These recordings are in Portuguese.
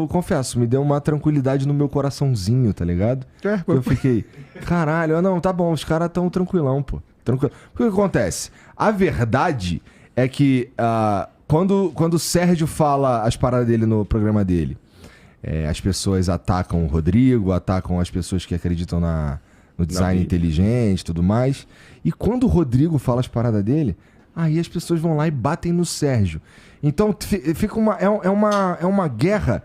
confesso, me deu uma tranquilidade no meu coraçãozinho, tá ligado? Eu fiquei, caralho, não, tá bom, os caras tão tranquilão, pô. Tranquilo. O que acontece? A verdade é que quando o Sérgio fala as paradas dele no programa dele, as pessoas atacam o Rodrigo, atacam as pessoas que acreditam no design inteligente e tudo mais. E quando o Rodrigo fala as paradas dele, aí as pessoas vão lá e batem no Sérgio. Então fica uma guerra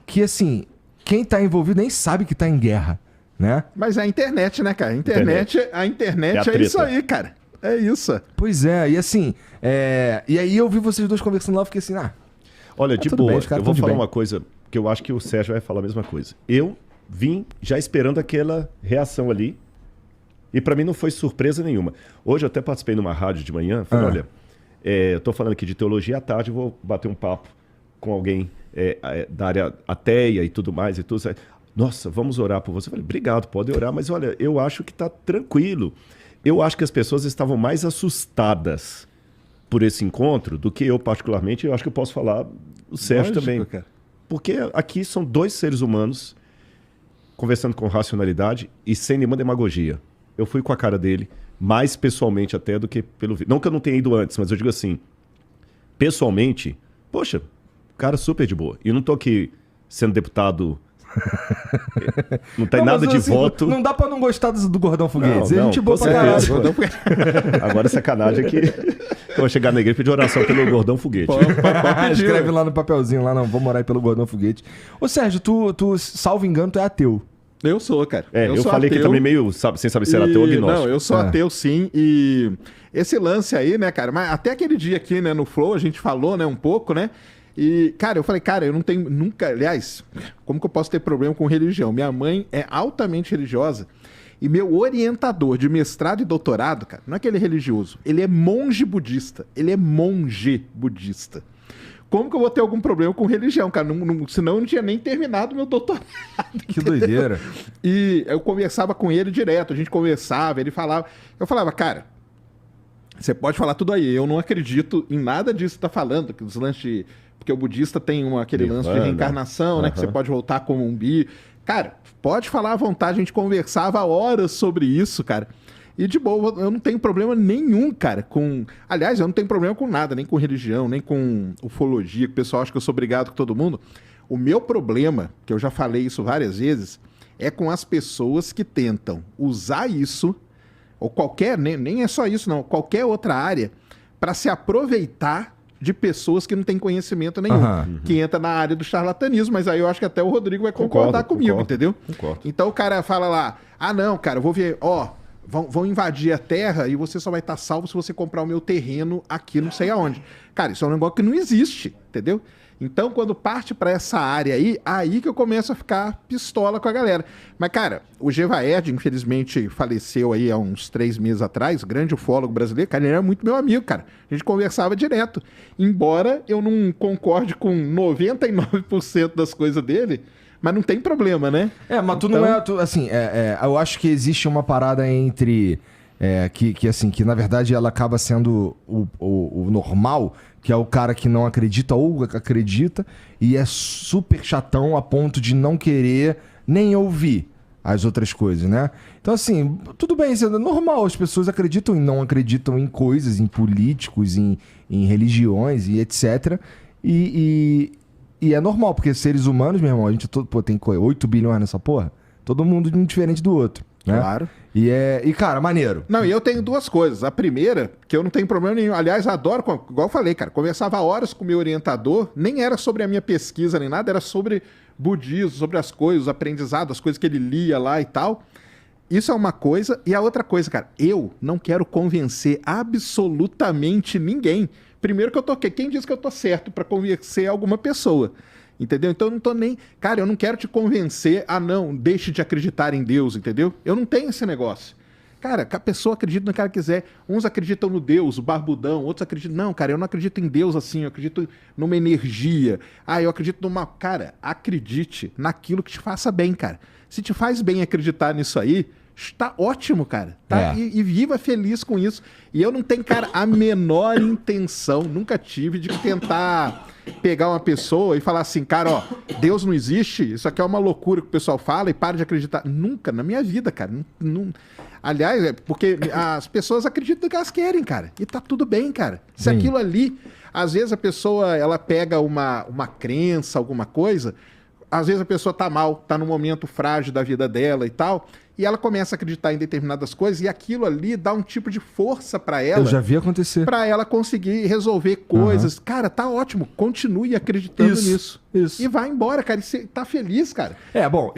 que, assim, quem tá envolvido nem sabe que tá em guerra, né? Mas é a internet, né, cara? A internet é isso aí, cara. É isso. Pois é, e assim, e aí eu vi vocês dois conversando lá, eu fiquei assim, olha, de boa, eu vou falar uma coisa que eu acho que o Sérgio vai falar a mesma coisa. Eu vim já esperando aquela reação ali, e pra mim não foi surpresa nenhuma. Hoje eu até participei numa rádio de manhã, falei, olha, eu tô falando aqui de teologia à tarde, vou bater um papo com alguém da área ateia e tudo mais, e tudo. Nossa, vamos orar por você. Eu falei, obrigado, pode orar, mas olha, eu acho que tá tranquilo. Eu acho que as pessoas estavam mais assustadas por esse encontro do que eu, particularmente. Eu acho que eu posso falar o Sérgio também. Cara. Porque aqui são dois seres humanos conversando com racionalidade e sem nenhuma demagogia. Eu fui com a cara dele, mais pessoalmente até do que pelo vídeo. Não que eu não tenha ido antes, mas eu digo assim, pessoalmente, poxa, cara super de boa. E eu não tô aqui sendo deputado... Não tem nada de assim, voto. Não dá pra não gostar do Gordão Foguete. A gente boa pra caralho. Agora sacanagem que eu vou chegar na igreja e pedir oração pelo Gordão Foguete. Escreve lá no papelzinho, lá, não, vamos orar aí pelo Gordão Foguete. Ô Sérgio, tu salvo engano, tu é ateu. Eu sou, cara. Eu falei ateu, que também meio sem saber se era ateu ou agnóstico. Não, eu sou ateu sim. E esse lance aí, né, cara, mas até aquele dia aqui, né, no Flow, a gente falou, né, um pouco, né? E, cara, eu falei, cara, eu não tenho nunca... Aliás, como que eu posso ter problema com religião? Minha mãe é altamente religiosa e meu orientador de mestrado e doutorado, cara, não é que ele é religioso, ele é monge budista. Ele é monge budista. Como que eu vou ter algum problema com religião, cara? Senão eu não tinha nem terminado meu doutorado. Que doideira. E eu conversava com ele direto, a gente conversava, ele falava... Eu falava, cara, você pode falar tudo aí, eu não acredito em nada disso que você tá falando, que os lances... Porque o budista tem aquele lance de reencarnação, né? Que você pode voltar como um bi. Cara, pode falar à vontade, a gente conversava horas sobre isso, cara. E de boa, eu não tenho problema nenhum, cara, com... Aliás, eu não tenho problema com nada, nem com religião, nem com ufologia, que o pessoal acha que eu sou brigado com todo mundo. O meu problema, que eu já falei isso várias vezes, é com as pessoas que tentam usar isso, ou qualquer, nem é só isso não, qualquer outra área, para se aproveitar de pessoas que não têm conhecimento nenhum, que entra na área do charlatanismo, mas aí eu acho que até o Rodrigo vai concordar comigo, entendeu? Concordo. Então o cara fala lá, não, cara, eu vou ver, vão invadir a terra e você só vai estar salvo se você comprar o meu terreno aqui não sei aonde. Cara, isso é um negócio que não existe, entendeu? Então, quando parte para essa área aí que eu começo a ficar pistola com a galera. Mas, cara, o Gevaerd, infelizmente, faleceu aí há uns 3 meses atrás, grande ufólogo brasileiro, cara, ele era muito meu amigo, cara. A gente conversava direto. Embora eu não concorde com 99% das coisas dele, mas não tem problema, né? Mas tu não é... assim, eu acho que existe uma parada entre... que na verdade ela acaba sendo o normal, que é o cara que não acredita ou acredita e é super chatão a ponto de não querer nem ouvir as outras coisas, né? Então assim, tudo bem, isso é normal, as pessoas acreditam e não acreditam em coisas, em políticos, em religiões e etc. E é normal, porque seres humanos, meu irmão, a gente tem 8 bilhões nessa porra, todo mundo um diferente do outro. Né? Claro. E, cara, maneiro. Não, e eu tenho 2 coisas. A primeira, que eu não tenho problema nenhum. Aliás, adoro, igual eu falei, cara, conversava horas com o meu orientador, nem era sobre a minha pesquisa nem nada, era sobre budismo, sobre as coisas, os aprendizados, as coisas que ele lia lá e tal. Isso é uma coisa. E a outra coisa, cara, eu não quero convencer absolutamente ninguém. Primeiro que eu tô... Quem disse que eu tô certo pra convencer alguma pessoa? Entendeu? Então eu não tô nem... Cara, eu não quero te convencer a não, deixe de acreditar em Deus, entendeu? Eu não tenho esse negócio. Cara, a pessoa acredita no que ela quiser. Uns acreditam no Deus, o barbudão, outros acreditam... Não, cara, eu não acredito em Deus assim, eu acredito numa energia. Eu acredito numa... Cara, acredite naquilo que te faça bem, cara. Se te faz bem acreditar nisso aí, está ótimo, cara. Tá? E viva feliz com isso. E eu não tenho, cara, a menor intenção, nunca tive, de tentar... pegar uma pessoa e falar assim, cara, ó, Deus não existe, isso aqui é uma loucura que o pessoal fala e para de acreditar. Nunca, na minha vida, cara. Aliás, é porque as pessoas acreditam no que elas querem, cara. E tá tudo bem, cara. Se aquilo ali, às vezes a pessoa, ela pega uma crença, alguma coisa, às vezes a pessoa tá mal, tá num momento frágil da vida dela e tal, e ela começa a acreditar em determinadas coisas e aquilo ali dá um tipo de força pra ela. Eu já vi acontecer. Pra ela conseguir resolver coisas. Cara, tá ótimo. Continue acreditando nisso. Isso. E vai embora, cara. E você tá feliz, cara. Bom,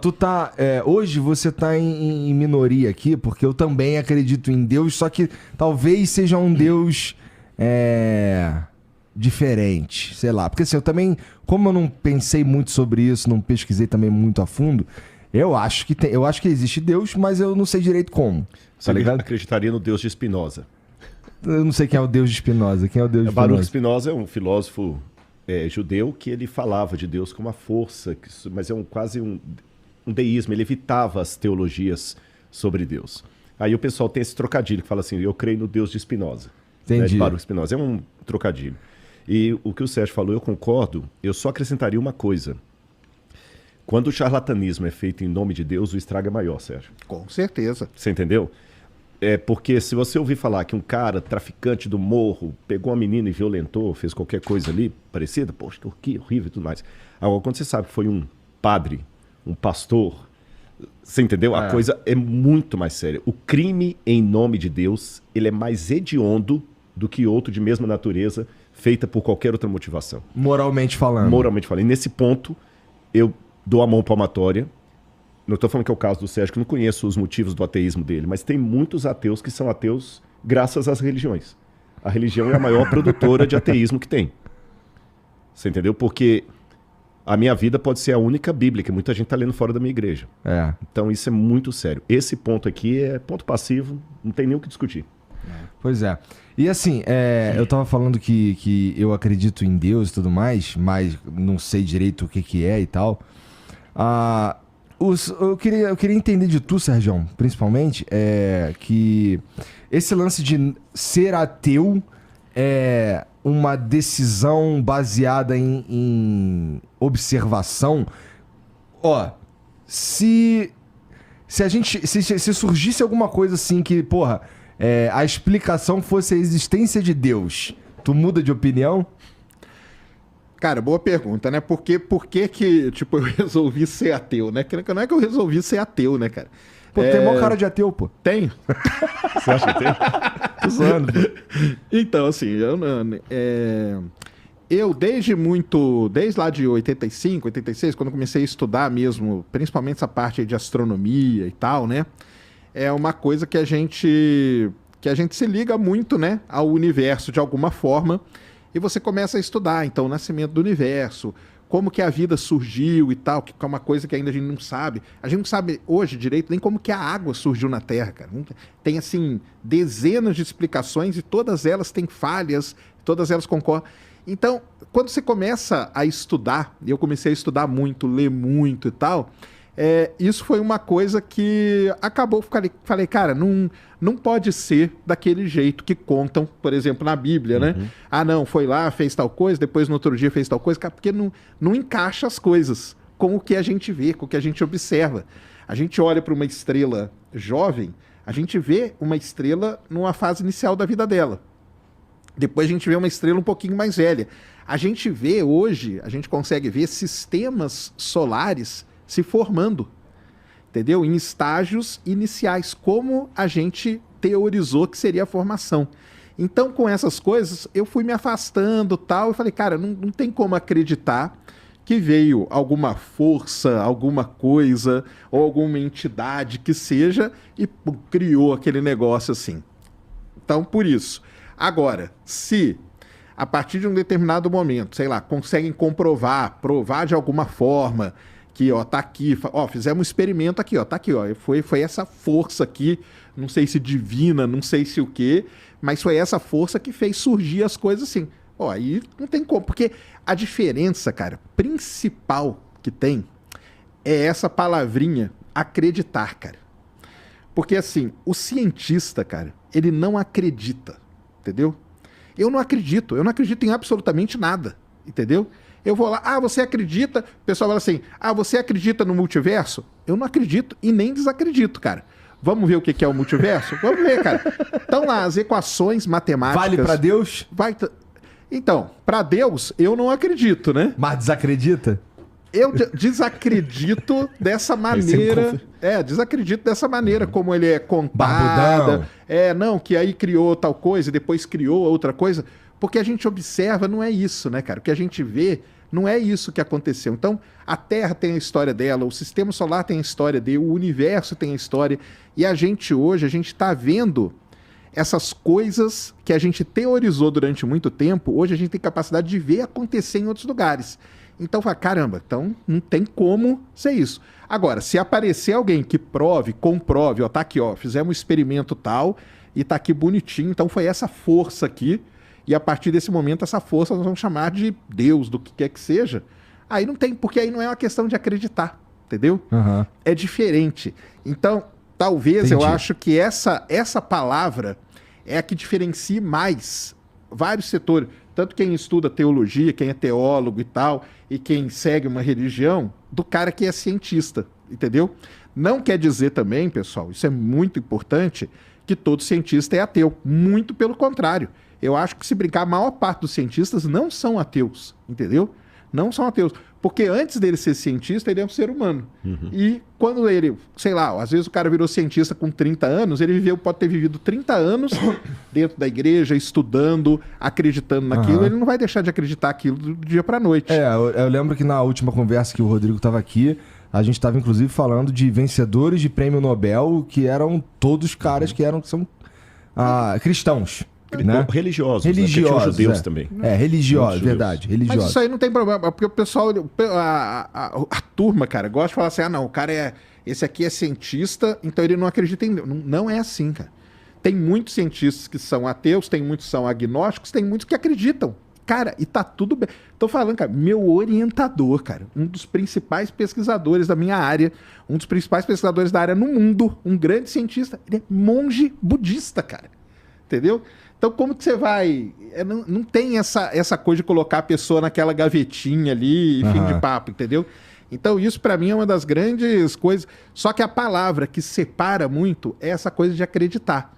tu tá... hoje você tá em minoria aqui, porque eu também acredito em Deus, só que talvez seja um Deus... diferente, sei lá. Porque assim, eu também... Como eu não pensei muito sobre isso, não pesquisei também muito a fundo... Eu acho que existe Deus, mas eu não sei direito como. Você acreditaria no Deus de Spinoza? Eu não sei quem é o Deus de Spinoza. Quem é o Deus de Spinoza? Baruch Spinoza é um filósofo judeu que ele falava de Deus como uma força, mas é quase um deísmo. Ele evitava as teologias sobre Deus. Aí o pessoal tem esse trocadilho que fala assim, eu creio no Deus de Spinoza. Entendi. Né, de Baruch Spinoza. É um trocadilho. E o que o Sérgio falou, eu concordo. Eu só acrescentaria uma coisa. Quando o charlatanismo é feito em nome de Deus, o estrago é maior, Sérgio. Com certeza. Você entendeu? Porque se você ouvir falar que um cara, traficante do morro, pegou uma menina e violentou, fez qualquer coisa ali parecida, poxa, que horrível e tudo mais. Agora, quando você sabe que foi um padre, um pastor, você entendeu? A coisa é muito mais séria. O crime em nome de Deus, ele é mais hediondo do que outro de mesma natureza, feita por qualquer outra motivação. Moralmente falando. Moralmente falando. E nesse ponto, eu dou a mão palmatória. Não estou falando que é o caso do Sérgio, que eu não conheço os motivos do ateísmo dele, mas tem muitos ateus que são ateus graças às religiões. A religião é a maior produtora de ateísmo que tem. Você entendeu? Porque a minha vida pode ser a única Bíblia, que muita gente está lendo fora da minha igreja. Então isso é muito sério. Esse ponto aqui é ponto passivo, não tem nem o que discutir. Pois é. E assim, eu tava falando que eu acredito em Deus e tudo mais, mas não sei direito o que é e tal. Eu queria entender de tu, Sérgio, principalmente, que esse lance de ser ateu é uma decisão baseada em observação. Se surgisse alguma coisa assim que, porra, a explicação fosse a existência de Deus, tu muda de opinião? Cara, boa pergunta, né? Por que tipo, eu resolvi ser ateu, né? Não é que eu resolvi ser ateu, né, cara? Pô, tem maior cara de ateu, pô. Tenho. Você acha que tem? Tô zoando, pô. Então, assim, eu desde lá de 85, 86, quando eu comecei a estudar mesmo, principalmente essa parte de astronomia e tal, né? É uma coisa que a gente se liga muito, né, ao universo de alguma forma. E você começa a estudar, então, o nascimento do universo, como que a vida surgiu e tal, que é uma coisa que ainda a gente não sabe. A gente não sabe hoje direito nem como que a água surgiu na Terra, cara. Tem, assim, dezenas de explicações e todas elas têm falhas, todas elas concordam. Então, quando você começa a estudar, e eu comecei a estudar muito, ler muito e tal, isso foi uma coisa que acabou, falei, cara, não pode ser daquele jeito que contam, por exemplo, na Bíblia, né? Não, foi lá, fez tal coisa, depois no outro dia fez tal coisa, porque não encaixa as coisas com o que a gente vê, com o que a gente observa. A gente olha para uma estrela jovem, a gente vê uma estrela numa fase inicial da vida dela. Depois a gente vê uma estrela um pouquinho mais velha. A gente vê hoje, a gente consegue ver sistemas solares se formando, entendeu? Em estágios iniciais, como a gente teorizou que seria a formação. Então, com essas coisas, eu fui me afastando tal, e falei, cara, não tem como acreditar que veio alguma força, alguma coisa, ou alguma entidade que seja, e criou aquele negócio assim. Então, por isso. Agora, se a partir de um determinado momento, sei lá, conseguem provar de alguma forma, que, tá aqui, fizemos um experimento aqui, tá aqui, foi essa força aqui, não sei se divina, não sei se o quê, mas foi essa força que fez surgir as coisas assim. Aí não tem como, porque a diferença, cara, principal que tem é essa palavrinha acreditar, cara. Porque assim, o cientista, cara, ele não acredita, entendeu? Eu não acredito em absolutamente nada, entendeu? Eu vou lá, você acredita? O pessoal fala assim, você acredita no multiverso? Eu não acredito e nem desacredito, cara. Vamos ver o que é o multiverso? Vamos ver, cara. Estão lá as equações matemáticas. Vale pra Deus? Então, pra Deus, eu não acredito, né? Mas desacredita? Eu desacredito dessa maneira. Desacredito dessa maneira como ele é contado. Não, que aí criou tal coisa e depois criou outra coisa. Porque a gente observa, não é isso, né, cara? O que a gente vê não é isso que aconteceu. Então, a Terra tem a história dela, o Sistema Solar tem a história dele, o Universo tem a história. E a gente hoje, a gente está vendo essas coisas que a gente teorizou durante muito tempo, hoje a gente tem capacidade de ver acontecer em outros lugares. Então, fala, caramba, então não tem como ser isso. Agora, se aparecer alguém que comprove, tá aqui, fizemos um experimento tal e tá aqui bonitinho, então foi essa força aqui, e a partir desse momento essa força nós vamos chamar de Deus, do que quer que seja. Aí não tem, porque aí não é uma questão de acreditar, entendeu? Uhum. É diferente. Então, talvez eu acho que essa palavra é a que diferencia mais vários setores. Tanto quem estuda teologia, quem é teólogo e tal, e quem segue uma religião, do cara que é cientista, entendeu? Não quer dizer também, pessoal, isso é muito importante, que todo cientista é ateu. Muito pelo contrário. Eu acho que, se brincar, a maior parte dos cientistas não são ateus, entendeu? Não são ateus. Porque antes dele ser cientista, ele é um ser humano. Uhum. E quando ele, sei lá, às vezes o cara virou cientista com 30 anos, ele pode ter vivido 30 anos dentro da igreja, estudando, acreditando naquilo, ele não vai deixar de acreditar aquilo do dia pra noite. Eu lembro que na última conversa que o Rodrigo estava aqui, a gente estava inclusive falando de vencedores de prêmio Nobel, que eram todos caras que são cristãos. Né? Religiosos, religiosos, né? Judeus também. Religiosos, verdade. Religiosos. Mas isso aí não tem problema, porque o pessoal, a turma, cara, gosta de falar assim, o cara esse aqui é cientista, então ele não acredita em Deus. Não é assim, cara. Tem muitos cientistas que são ateus, tem muitos que são agnósticos, tem muitos que acreditam. Cara, e tá tudo bem. Tô falando, cara, meu orientador, cara, um dos principais pesquisadores da minha área, um dos principais pesquisadores da área no mundo, um grande cientista, ele é monge budista, cara. Entendeu? Então, como que você vai... Não tem essa coisa de colocar a pessoa naquela gavetinha ali e fim de papo, entendeu? Então, isso para mim é uma das grandes coisas. Só que a palavra que separa muito é essa coisa de acreditar.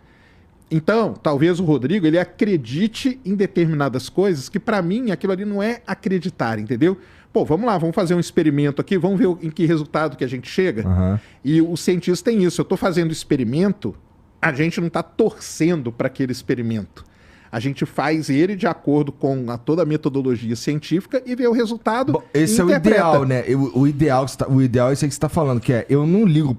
Então, talvez o Rodrigo, ele acredite em determinadas coisas que para mim aquilo ali não é acreditar, entendeu? Pô, vamos lá, vamos fazer um experimento aqui, vamos ver em que resultado que a gente chega. E o cientista tem isso. Eu tô fazendo experimento, a gente não está torcendo para aquele experimento. A gente faz ele de acordo com toda a metodologia científica e vê o resultado. Bom, esse é o ideal, né? O ideal é isso aí que você está falando, que eu não ligo